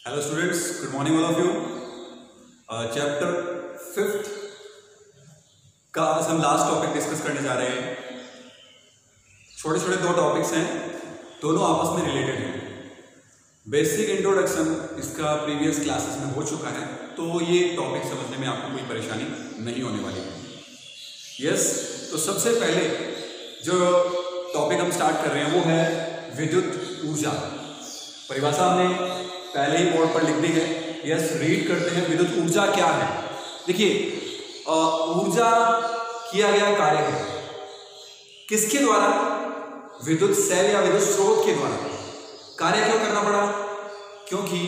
Hello students, good morning all of you. Chapter 5 का आज हम लास्ट टॉपिक डिस्कस करने जा रहे हैं। छोटे छोटे दो टॉपिक्स हैं, दोनों आपस में रिलेटेड हैं। बेसिक इंट्रोडक्शन इसका प्रीवियस क्लासेस में हो चुका है, तो ये टॉपिक समझने में आपको कोई परेशानी नहीं होने वाली है। यस, तो सबसे पहले जो टॉपिक हम स्टार्ट कर रहे हैं वो है विद्युत ऊर्जा। परिभाषा हमने पहले ही बोर्ड पर लिख दी है। यस, रीड करते हैं विद्युत ऊर्जा क्या है। देखिए, ऊर्जा किया गया कार्य है किसके द्वारा? विद्युत सेल या विद्युत स्रोत के द्वारा। कार्य क्यों करना पड़ा? क्योंकि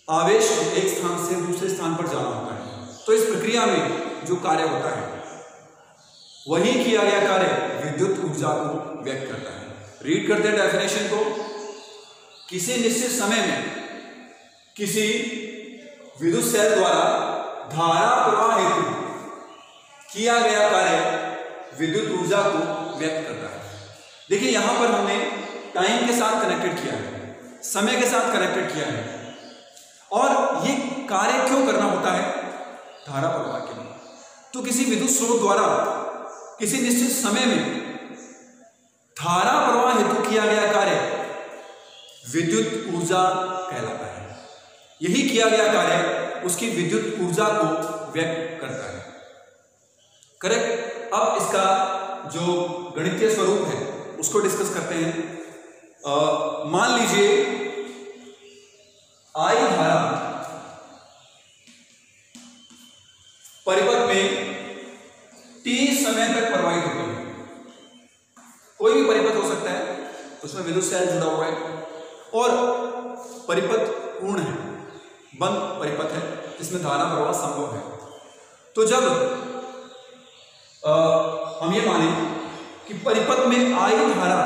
आवेश एक स्थान से दूसरे स्थान पर जाना होता है, तो इस प्रक्रिया में जो कार्य होता है वही किया गया कार्य विद्युत ऊर्जा को व्यक्त करता है। रीड करते हैं डेफिनेशन को। किसी निश्चित समय में किसी विद्युत सेल द्वारा धारा प्रवाह हेतु किया गया कार्य विद्युत ऊर्जा को व्यक्त करता है। देखिए, यहां पर हमने टाइम के साथ कनेक्टेड किया है, समय के साथ कनेक्टेड किया है, और ये कार्य क्यों करना होता है? धारा प्रवाह के लिए। तो किसी विद्युत स्रोत द्वारा किसी निश्चित समय में धारा प्रवाह हेतु किया गया कार्य विद्युत ऊर्जा कहलाता है। यही किया गया कार्य उसकी विद्युत ऊर्जा को व्यक्त करता है। करेक्ट। अब इसका जो गणितीय स्वरूप है उसको डिस्कस करते हैं। मान लीजिए I धारा परिपथ में T समय तक प्रवाहित होती है। कोई भी परिपथ हो सकता है, उसमें विद्युत सेल जुड़ा हुआ है और परिपथ पूर्ण है, बंद परिपथ है जिसमें धारा प्रवाह संभव है। तो जब हम ये माने कि परिपथ में I धारा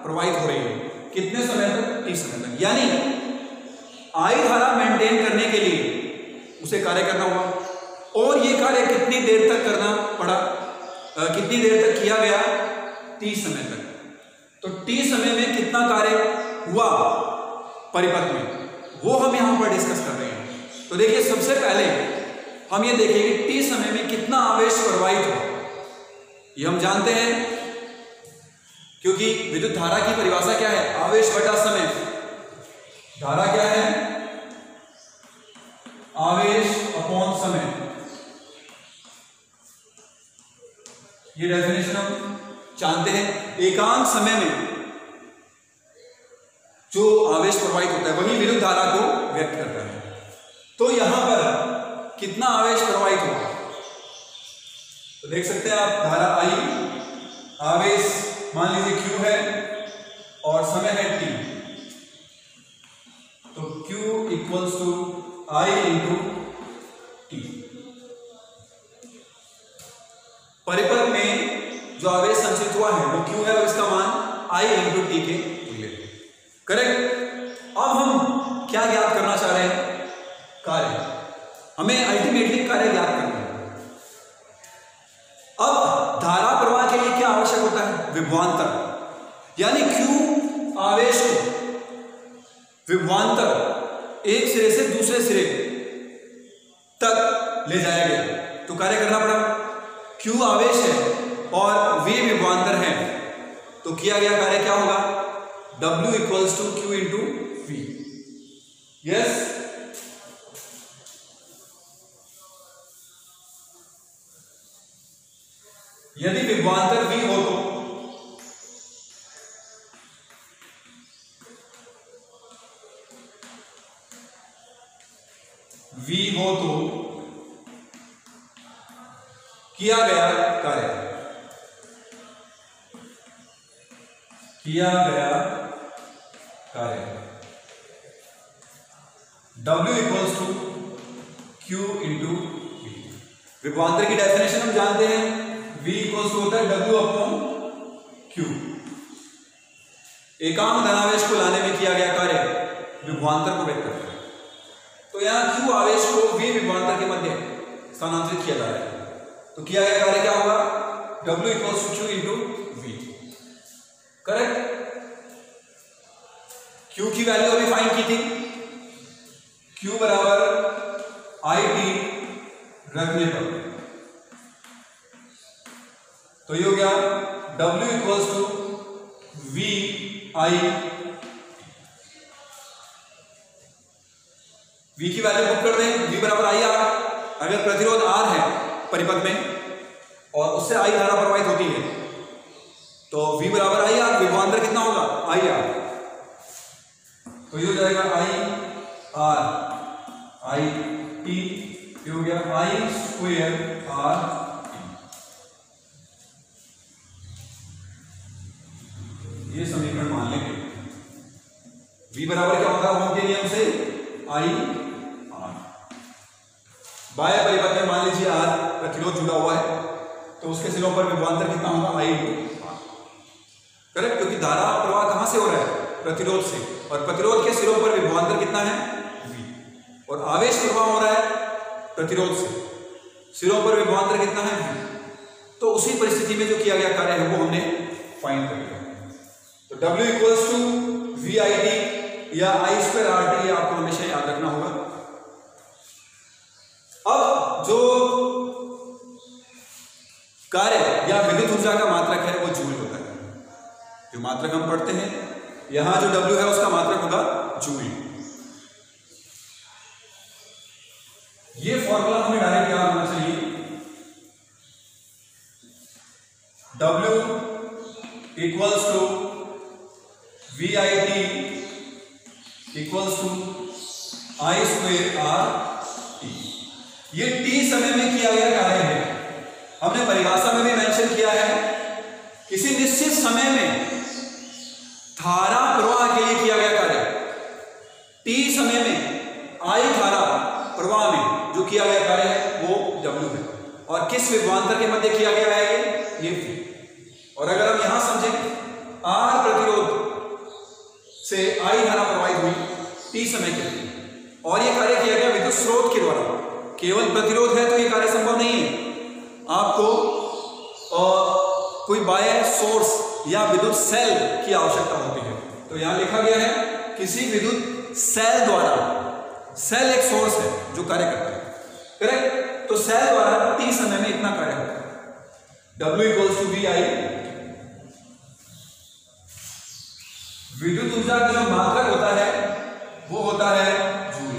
प्रवाहित हो रही है, कितने समय तक? T समय तक। यानी I धारा मेंटेन करने के लिए उसे कार्य करना हुआ, और ये कार्य कितनी देर तक करना पड़ा? कितनी देर तक किया गया? T समय तक। तो T समय में कितना कार्य हुआ परिपथ में, वो हम यहां पर डिस्कस कर रहे हैं। तो देखिए, सबसे पहले हम ये देखेंगे T समय में कितना आवेश प्रवाहित हुआ। ये हम जानते हैं, क्योंकि विद्युत धारा की परिभाषा क्या है? आवेश बटा समय। धारा क्या है? आवेश अपॉन समय। ये डेफिनेशन हम जानते हैं। एकांक समय में जो आवेश प्रवाहित होता है वही विद्युत धारा को व्यक्त करता है। तो यहां पर कितना आवेश प्रवाहित होगा? तो देख सकते हैं आप, धारा I, आवेश मान लीजिए Q है और समय है T। तो Q equals to I into T। परिपथ में जो आवेश संचित हुआ है वो Q है और इसका मान I इंटू T के तुल्य है। करेक्ट। अब हम क्या ज्ञात करना चाह रहे हैं? कार्य। हमें अल्टीमेटली कार्य ज्ञात करना है। अब धारा प्रवाह के लिए क्या आवश्यक होता है? विभवांतर। यानी Q आवेश को विभवांतर एक सिरे से दूसरे सिरे तक ले जाया गया, तो कार्य करना पड़ा। Q आवेश है और V विभवांतर है, तो किया गया कार्य क्या होगा? W equals to Q into V। Yes, यदि विभवांतर V हो तो किया गया कार्य, W equals to Q into V। विभवांतर की डेफिनेशन हम जानते हैं, V इक्वल्स टू होता है W अपॉन Q। एकांक धनावेश को लाने में किया गया कार्य विभवांतर को व्यक्त करता है। तो यहां Q आवेश को V विभवांतर के मध्य स्थानांतरित किया जा रहा है, तो किया गया कार्य क्या होगा? W equals to Q into V। Correct. Q की वैल्यू अभी फाइंड की थी, Q बराबर IT रखने पर, तो ये हो गया W equals to VI। V की वैल्यू पुट कर दें, V बराबर IR। अगर प्रतिरोध R है परिपथ में और उससे I धारा प्रवाहित होती है तो V बराबर IR, विभवांतर कितना होगा IR, तो ये हो जाएगा IR IT, ये हो गया I स्क्वायर R। ये समीकरण मान लेंगे। V बराबर क्या होगा ओम के नियम से IR। बाह्य परिपथ में मान लीजिए R प्रतिरोध जुड़ा हुआ है तो उसके सिरों पर विभवांतर कितना होगा I करेक्ट, क्योंकि धारा प्रवाह कहां से हो रहा है प्रतिरोध से, और प्रतिरोध के सिरों पर विभवांतर कितना है V, और आवेश प्रवाह हो रहा है प्रतिरोध से, सिरों पर विभवांतर कितना है V। तो उसी परिस्थिति में जो किया गया कार्य है वो हमने फाइंड कर लिया। तो W इक्वल्स टू VIT या I स्क्वायर RT, ये आपको हमेशा याद रखना होगा। अब जो कार्य या विद्युत ऊर्जा का मात्रक है वो जूल होता है। जो मात्रक हम पढ़ते हैं यहां जो W है उसका मात्रक होगा जूल। ये फॉर्मूला हमें डायरेक्ट याद होना चाहिए, W equals to VIT equals to I square RT। ये T समय में किया गया कार्य है। हमने परिभाषा में भी मेंशन किया है, किसी निश्चित समय में धारा प्रवाह के लिए किया गया कार्य। T समय में I धारा प्रवाह में जो किया गया कार्य है वो W है, और किस विभवांतर के मध्य किया गया है ये V। और अगर हम यहां समझें R प्रतिरोध से I धारा प्रवाहित हुई T समय के लिए, और ये कार्य किया गया विद्युत स्रोत के द्वारा। केवल प्रतिरोध है तो ये कार्य संभव नहीं है, आपको कोई बाह्य सोर्स या विद्युत सेल की आवश्यकता होती है। तो यहां लिखा गया है किसी विद्युत सेल द्वारा, सेल एक सोर्स है जो कार्य करता है करेक्ट, तो सेल द्वारा T समय में इतना कार्य होता है। W इक्वल्स टू VI, विद्युत ऊर्जा का जो मात्रक होता है वो होता है जूल।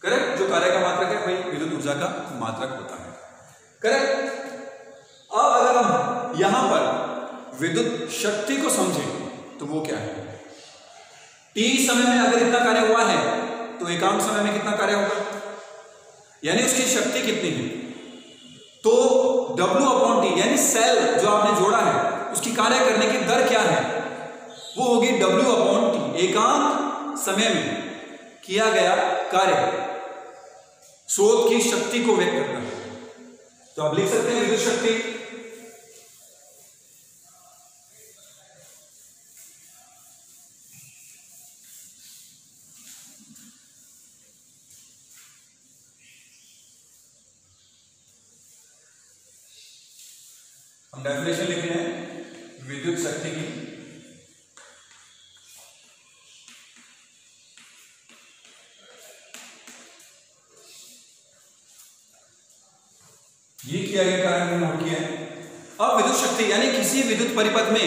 करेक्ट, जो कार्य का मात्रक है वही विद्युत ऊर्जा का मात्रक होता है करेक्ट। अब अगर हम यहां पर विद्युत शक्ति को समझें तो वो क्या है, T समय में अगर इतना कार्य हुआ है तो एकांक समय में कितना कार्य होगा, यानी उसकी शक्ति कितनी है। तो W अपॉन T यानी सेल जो आपने जोड़ा है उसकी कार्य करने की दर क्या है, वो होगी W अपॉन T। एकांक समय में किया गया कार्य स्रोत की शक्ति को व्यक्त करता है। तो आप लिख सकते हैं विद्युत शक्ति हम डेफिनेशन लिख रहे हैं विद्युत शक्ति की। ये किया गया कार्य हमने नोट किया है। अब विद्युत शक्ति यानी किसी विद्युत परिपथ में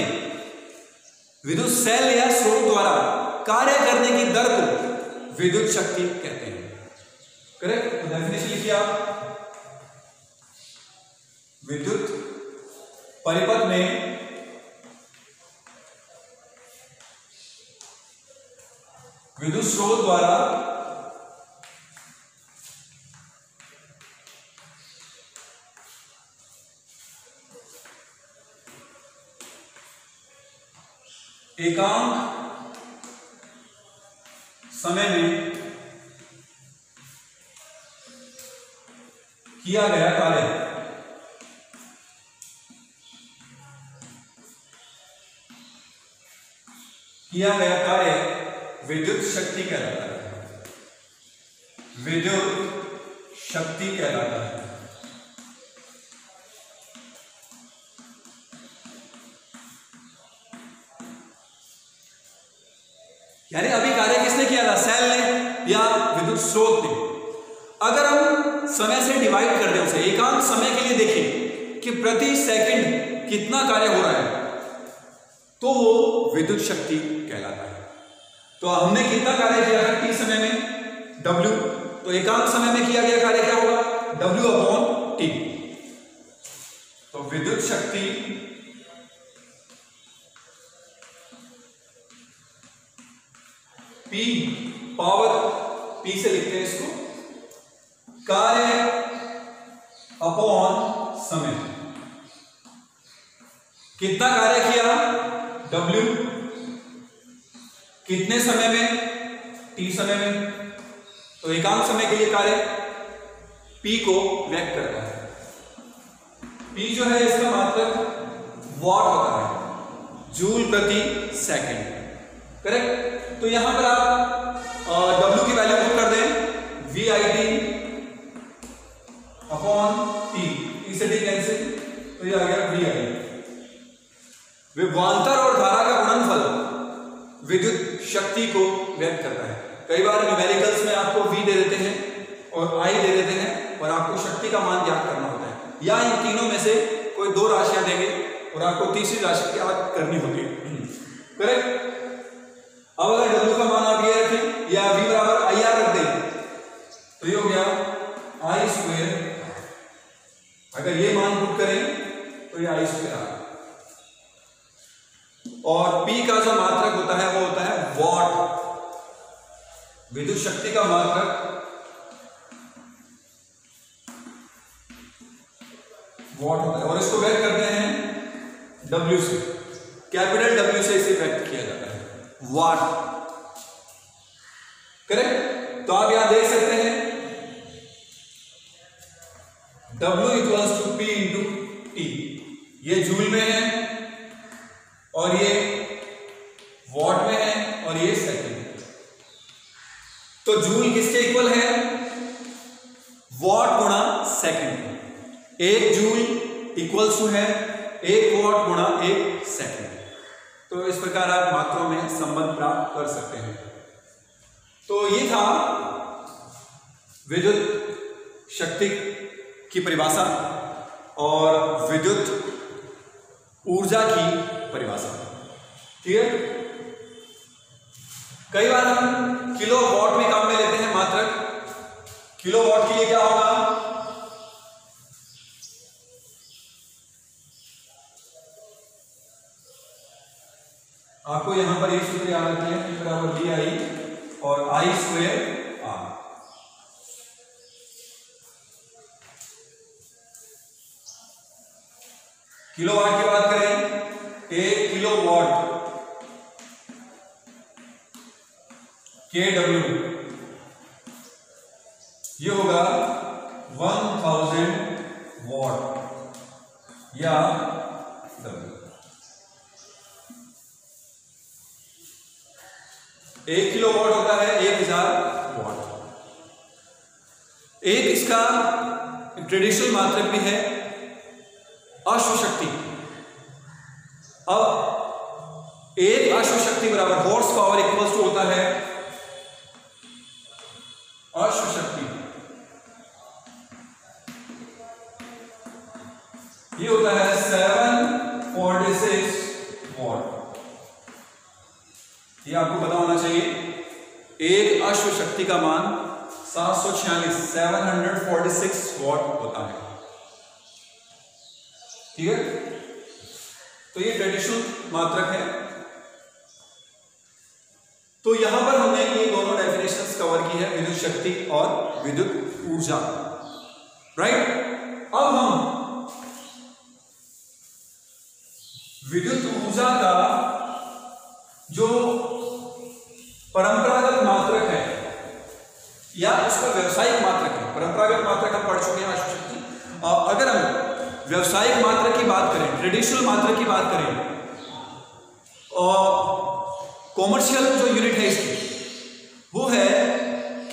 विद्युत सेल या स्रोत द्वारा कार्य करने की दर को विद्युत शक्ति कहते हैं करेक्ट। तो डेफिनेशन लिखिए आप, विद्युत परिपथ में विद्युत स्रोत द्वारा एकांक समय में किया गया कार्य विद्युत शक्ति कहलाता है, विद्युत शक्ति कहलाता है। यानी अभी कार्य किसने किया था, सेल ने या विद्युत स्रोत ने। अगर हम समय से डिवाइड कर दें उसे, एकांक समय के लिए देखें कि प्रति सेकंड कितना कार्य हो रहा है, तो वो विद्युत शक्ति कहलाता है। तो हमने कितना कार्य किया है टी समय में, W, तो एकांक समय में किया गया कार्य क्या होगा, W/T। तो विद्युत शक्ति P, पावर P से लिखते हैं इसको, कार्य अपॉन समय। कितना कार्य किया W, कितने समय में, T समय में। तो एकांक समय के लिए कार्य P को व्यक्त करता है। P जो है इसका मात्रक वॉट होता है, जूल प्रति सेकंड, करेक्ट। तो यहां पर आप W की वैल्यू पुट कर दें, VIT अपॉन T से T कैंसिल, तो ये आ गया VI। विभवांतर और धारा का गुणनफल विद्युत शक्ति को व्यक्त करता है। कई बार न्यूमेरिकल्स में आपको V दे देते हैं और I दे देते हैं और आपको शक्ति का मान ज्ञात करना होता है, या इन तीनों में से कोई दो राशियां देंगे और आपको तीसरी राशि ज्ञात करनी होती है, करेक्ट। अब अगर W का मान आप ये रखें या V बराबर IR रख दें, तो ये हो गया I²। अगर ये मान पुट करें तो ये I² आ। और P का जो मात्रक होता है वो होता है वॉट। विद्युत शक्ति का मात्रक वॉट होता है और इसको व्यक्त करते हैं W से, कैपिटल W से इसे व्यक्त किया जाता है, वाट, करेक्ट। तो आप यहां देख सकते हैं W = P × T। ये जूल में है और ये वॉट में है और ये सेकंड। तो जूल किसके इक्वल है, वॉट गुणा सेकंड। 1 जूल इक्वल्स टू है 1 वॉट गुणा 1 सेकंड। तो इस प्रकार आप मात्रों में संबंध प्राप्त कर सकते हैं। तो ये था विद्युत शक्ति की परिभाषा और विद्युत ऊर्जा की परिभाषा, ठीक है। कई बार हम किलो वॉट में काम में लेते हैं मात्रक। किलो वॉट के लिए क्या होगा, आपको यहां पर एक सूत्र याद रखिए, P बराबर VI और I²R। किलो वाट की बात करें, 1 किलो वॉट kW, ये होगा 1000 वॉट या W। 1 किलो वॉट होता है 1000 वॉट। एक इसका ट्रेडिशनल मात्रक भी है अश्व शक्ति। अब एक अश्व शक्ति बराबर हॉर्स पावर इक्वल्स टू होता है अश्व शक्ति, ये होता है 746 वॉट। ये आपको पता होना चाहिए, एक अश्व शक्ति का मान 746 वॉट होता है, ठीक है। तो ये ट्रेडिशनल मात्रक है। तो यहां पर हमने ये दोनों डेफिनेशंस कवर की है, विद्युत शक्ति और विद्युत ऊर्जा, राइट। अब हम विद्युत ऊर्जा का जो परंपरागत मात्रक है या उसका व्यवसायिक मात्रक है, परंपरागत मात्रक हम पढ़ चुके हैं अश्व शक्ति। अगर हम व्यवसायिक मात्रक की बात करें, ट्रेडिशनल मात्रक की बात करें, और कॉमर्शियल जो यूनिट है इसकी वो है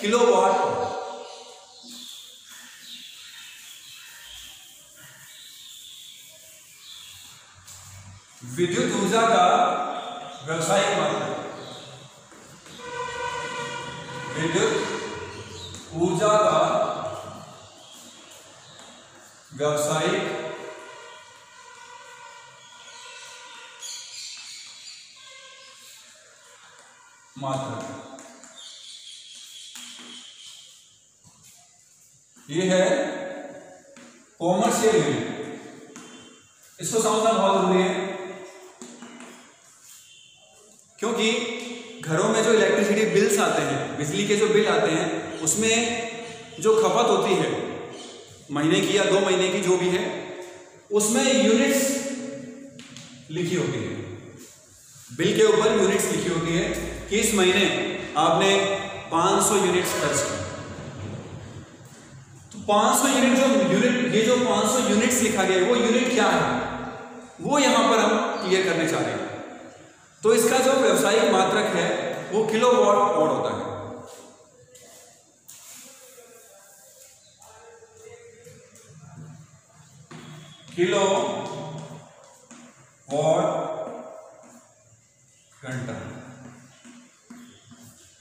किलोवाट। विद्युत ऊर्जा का व्यवसायिक मात्रक विद्युत ऊर्जा का व्यावसायिक मात्रक, ये है कॉमर्शियल यूनिट। इसको समझना बहुत जरूरी है, क्योंकि घरों में जो इलेक्ट्रिसिटी बिल्स आते हैं, बिजली के जो बिल आते हैं, उसमें जो खपत होती है महीने की या 2 महीने की जो भी है, उसमें यूनिट्स लिखी होती है, बिल के ऊपर यूनिट्स लिखी होती है कि इस महीने आपने 500 यूनिट्स खर्च की। तो 500 यूनिट ये जो 500 यूनिट्स लिखा गया है, वो यूनिट क्या है, वो यहां पर हम क्लियर करने चाह रहे हैं। तो इसका जो व्यावसायिक मात्रक है वो किलोवाट आवर होता है। किलोवाट घंटा,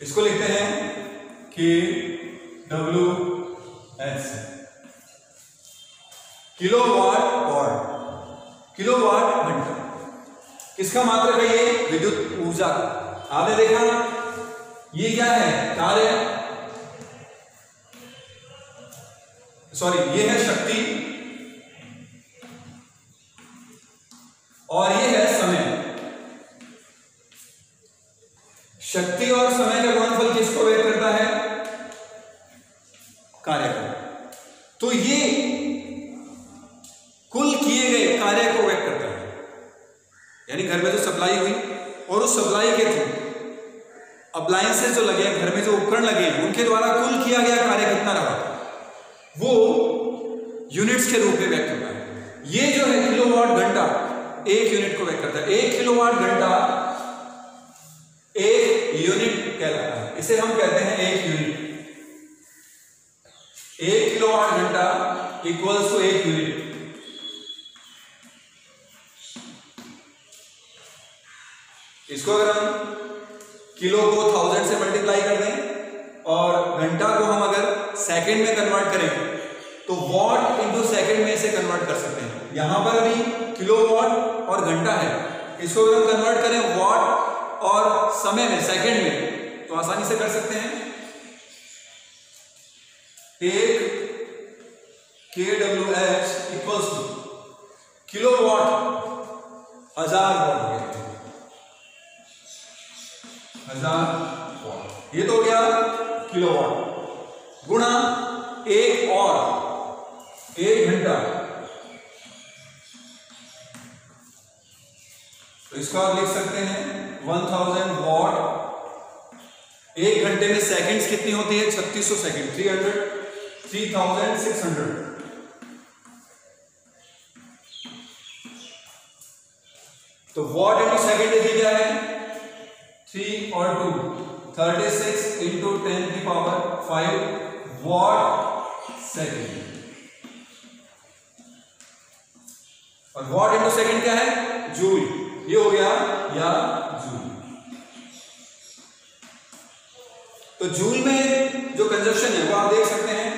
इसको लिखते हैं KWH, किलोवाट आवर, किलोवाट घंटा। किसका मात्रक है ये? विद्युत ऊर्जा का। आपने देखा ये क्या है? कार्य, सॉरी, ये है शक्ति और ये है समय। शक्ति और समय का गुणनफल किसको व्यक्त करता है? कार्य को। तो ये कुल किए गए कार्य को व्यक्त करता है, यानी घर में जो सप्लाई हुई और उस सप्लाई के थ्रू अप्लायंसेस जो लगे हैं, घर में जो उपकरण लगे हैं, उनके द्वारा कुल किया गया कार्य कितना रहा, वो यूनिट्स के रूप में व्यक्त होता है। ये जो है किलोवाट घंटा 1 यूनिट को व्यक्त करता है। 1 किलोवाट घंटा 1 यूनिट कहलाता है। इसे हम कहते हैं 1 यूनिट। 1 किलोवाट घंटा इक्वल्स टू 1 यूनिट। इसको अगर हम किलो को 1000 से मल्टीप्लाई कर दें और घंटा को हम अगर सेकंड में कन्वर्ट करें तो वॉट इंटू सेकंड में इसे कन्वर्ट कर सकते हैं। यहां पर अभी किलोवाट और घंटा है, इसको अगर हम कन्वर्ट करें वॉट और समय में, सेकंड में, तो आसानी से कर सकते हैं। 1 kWh equals to kilowatt 1000 what हो गया, 1000 वॉट। ये तो हो गया किलोवाट गुणा 1 और 1 घंटा, तो इसको आप लिख सकते हैं 1000 वॉट। 1 घंटे में सेकंड्स कितनी होती है? 3600 सेकंड, 3600। तो वॉट इंटू सेकंड देखिए क्या है? 3 और 2 36 इंटू 10 की पावर 5 वॉट सेकंड। और वॉट इंटू सेकंड क्या है? जूल। ये हो गया या जूल। तो जूल में जो कंजप्शन है वो आप देख सकते हैं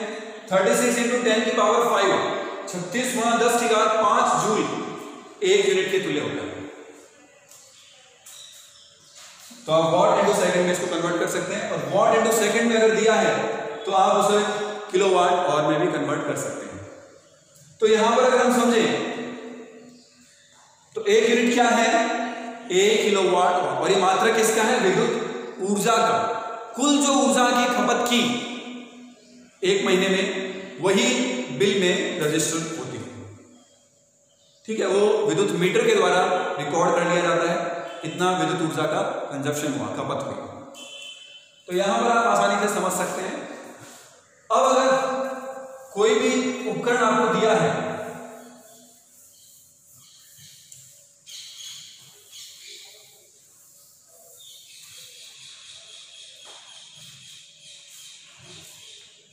36 इंटू 10 की पावर 5, 36 गुणा 10 की घात 5 जूल 1 यूनिट के तुल्य होता है। तो आप वॉट इंटू सेकंड में इसको कन्वर्ट कर सकते हैं, और वॉट इंटू सेकंड में अगर दिया है तो आप उसे किलोवाट आवर में भी कन्वर्ट कर सकते हैं। तो यहां पर अगर हम समझें तो 1 यूनिट क्या है? 1 किलोवाट, और ये मात्रक किसका है? विद्युत ऊर्जा का। कुल जो ऊर्जा की खपत की 1 महीने में, वही बिल में रजिस्टर होती है। ठीक है, वो विद्युत मीटर के द्वारा रिकॉर्ड कर लिया जाता है कितना विद्युत ऊर्जा का कंजप्शन हुआ, खपत हुई। तो यहां पर आप आसानी से समझ सकते हैं। अब अगर कोई भी उपकरण आपको दिया है,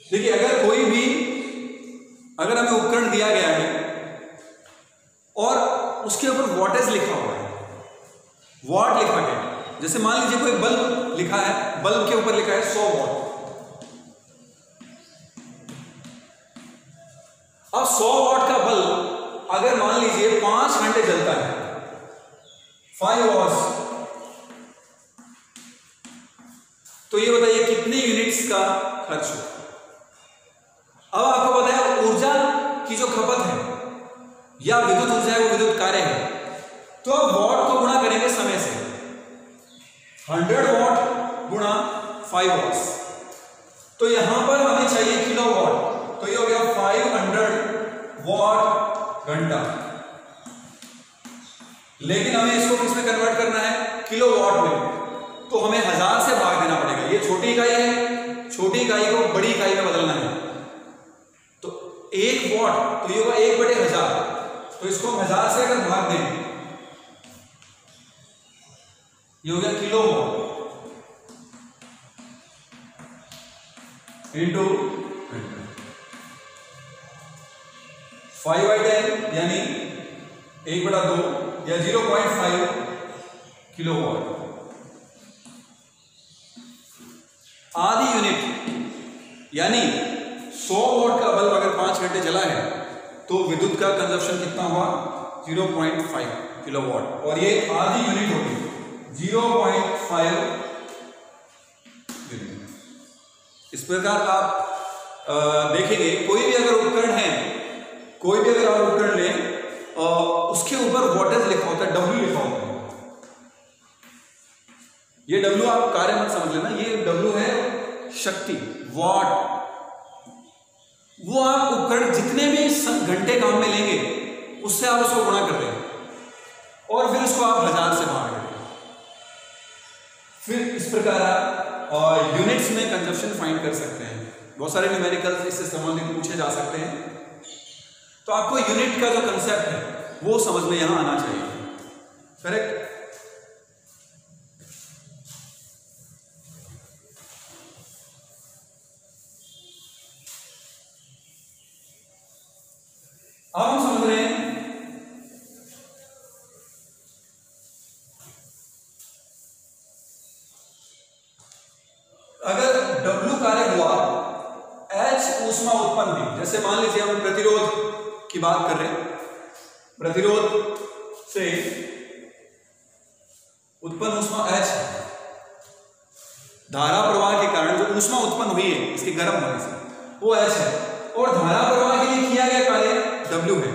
देखिए, अगर हमें उपकरण दिया गया है और उसके ऊपर वॉटेज लिखा हुआ है, वॉट लिखा गया है, जैसे मान लीजिए कोई बल्ब लिखा है, बल्ब के ऊपर लिखा है 100 वॉट, अब 100 वॉट का बल्ब अगर मान लीजिए 5 घंटे जलता है, 5 आवर्स, तो ये बताइए कितने यूनिट्स का खर्च होगा। अब आपको पता है ऊर्जा की जो खपत है या विद्युत ऊर्जा है वो विद्युत कार्य है, तो अब वॉट को गुणा करेंगे समय से, 100 वॉट गुणा 5 आवर्स, तो यहां पर हमें चाहिए किलोवाट, तो ये हो गया 500 वॉट घंटा। लेकिन हमें इसको किसमें कन्वर्ट करना है, किलोवाट में, तो हमें 1000 से भाग देना पड़ेगा। ये छोटी इकाई है, छोटी इकाई को बड़ी इकाई में बदलना है, तो 1 वॉट तो ये होगा 1/1000, तो इसको हम 1000 से अगर भाग दें, ये हो गया किलोवाट इंटू 5/10 यानी 1/2 या 0.5 किलोवाट। आधी यूनिट यानी 100 वॉट का बल्ब अगर 5 घंटे जला है तो विद्युत का कंजप्शन कितना हुआ, 0.5 किलोवाट, और ये आधी यूनिट होगी 0.5 यूनिट। इस प्रकार आप देखेंगे कोई भी अगर उपकरण है, कोई भी अगर आप उपकरण लें, उसके ऊपर वॉटेज लिखा होता है, W लिखा होता है। ये W आप कार्य मत समझ लेना, ये W है शक्ति, वॉट। वो आप उपकरण जितने भी घंटे काम में लेंगे उससे आप उसको गुणा कर देंगे और फिर उसको आप 1000 से भाग देंगे। फिर इस प्रकार आप यूनिट्स में कंजप्शन फाइंड कर सकते हैं। बहुत सारे न्यूमेरिकल्स इससे संबंधित पूछे जा सकते हैं, तो आपको यूनिट का जो कंसेप्ट है वो समझ में यहां आना चाहिए। करेक्ट। अब हम समझ रहे हैं अगर W कार्य हुआ, H ऊष्मा उत्पन्न हुई, जैसे मान लीजिए हम प्रतिरोध की बात कर रहे हैं, प्रतिरोध से उत्पन्न ऊष्मा H, धारा प्रवाह के कारण जो ऊष्मा उत्पन्न हुई है इसके गर्म होने से वो H है, और धारा प्रवाह के लिए किया गया कार्य W है।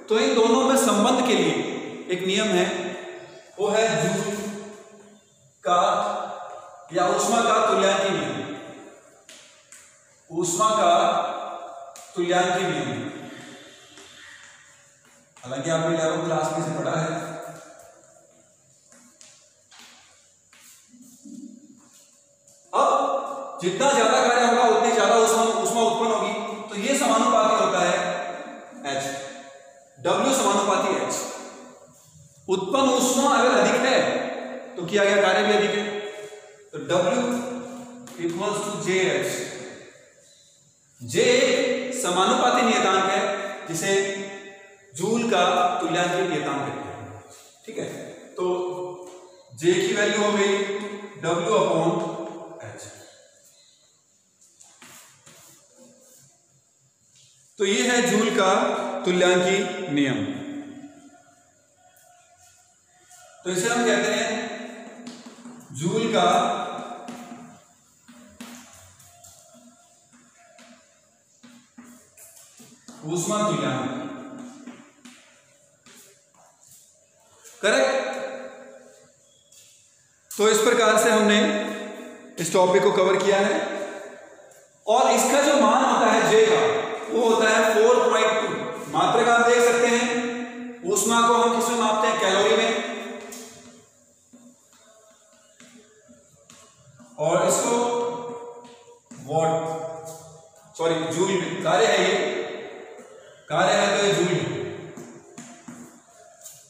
तो इन दोनों में संबंध के लिए एक नियम है, वो है जूल का या ऊष्मा का तुल्यांकी नियम, ऊष्मा का तुल्यांकी नियम। हालांकि आपने 11वीं क्लास में से पढ़ा है। अब जितना ज्यादा कार्य होगा उतनी ज्यादा ऊष्मा उत्पन्न होगी, तो ये समानुपाती होता है H, W समानुपाती H। उत्पन्न ऊष्मा अगर अधिक है तो किया गया कार्य भी अधिक है, तो W equals to JH। J समानुपाती नियतांक है जिसे जूल का तुल्यांकी नियतांक कहते हैं। ठीक है, तो J की वैल्यू हो गई W/H। तो ये है जूल का तुल्यांकी नियम। तो इसे हम कहते हैं जूल का ऊष्मा तुल्यांक। करेक्ट। तो इस प्रकार से हमने इस टॉपिक को कवर किया है, और इसका जो मान होता है J का वो होता है 4.2। मात्रक आप देख सकते हैं, ऊष्मा को हम किसमें मापते हैं, कैलोरी में, और इसको वॉट सॉरी जूल में। कार्य है ये, कार्य है तो ये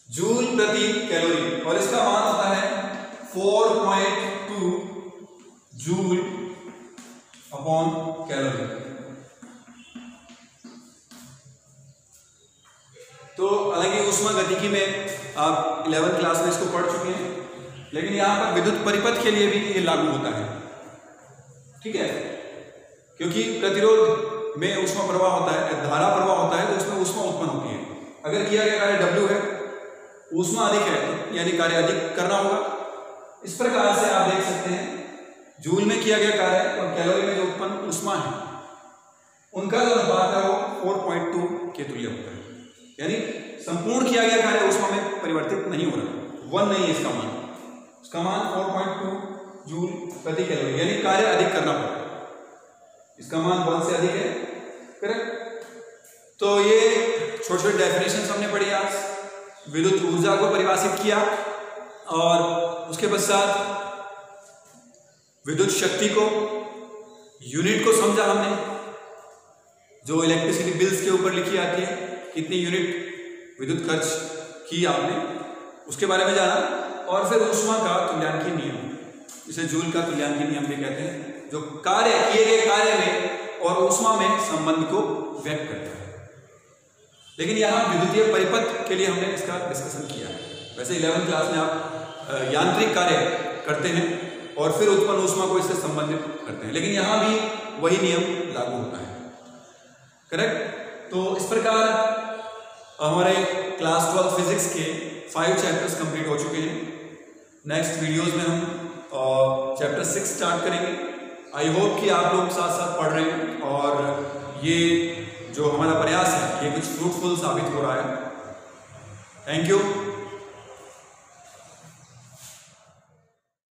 जूल प्रति कैलोरी, और इसका मान होता है 4.2 जूल अपॉन कैलोरी। तो हालांकि ऊष्मा गतिकी में आप 11th क्लास में इसको पढ़ चुके हैं, लेकिन यहां पर विद्युत परिपथ के लिए भी ये लागू होता है। ठीक है, क्योंकि प्रतिरोध में ऊष्मा प्रवाह होता है, धारा प्रवाह होता है, तो उसमें ऊष्मा उत्पन्न होती है। अगर किया गया कार्य W है, ऊष्मा अधिक है, तो यानी कार्य अधिक करना होगा। इस प्रकार से आप देख सकते हैं जूल में किया गया कार्य और कैलोरी में जो उत्पन्न ऊष्मा है उनका जो अनुपात है वो 4.2 के तुल्य होता है। यानी संपूर्ण किया गया कार्य ऊष्मा में परिवर्तित नहीं हो रहा, 1 नहीं है इसका मान, इसका मान 4.2 जूल प्रति कैलोरी, यानी कार्य अधिक करना पड़ता है, इसका मान 1 से अधिक है। करेक्ट। तो ये छोटे छोटे डेफिनेशन हमने पढ़ी आज, विद्युत ऊर्जा को परिभाषित किया और उसके पश्चात विद्युत शक्ति को, यूनिट को समझा हमने, जो इलेक्ट्रिसिटी बिल्स के ऊपर लिखी आती है, कितनी यूनिट विद्युत खर्च की आपने, उसके बारे में जाना। और फिर ऊष्मा का तुल्यांकीय नियम, इसे जूल का तुल्यांकीय नियम भी कहते हैं, जो कार्य किए गए कार्य में और ऊष्मा में संबंध को व्यक्त करता है। लेकिन यहाँ विद्युतीय परिपथ के लिए हमने इसका डिस्कशन किया है। वैसे 11वीं क्लास में आप यांत्रिक कार्य करते हैं और फिर उत्पन्न ऊष्मा को इससे संबंधित करते हैं, लेकिन यहाँ भी वही नियम लागू होता है। करेक्ट। तो इस प्रकार हमारे क्लास 12 फिजिक्स के 5 चैप्टर्स कंप्लीट हो चुके हैं। नेक्स्ट वीडियोस में हम चैप्टर 6 स्टार्ट करेंगे। आई होप कि आप लोग साथ साथ पढ़ रहे हैं और ये जो हमारा प्रयास है ये कुछ फ्रूटफुल साबित हो रहा है। Thank you.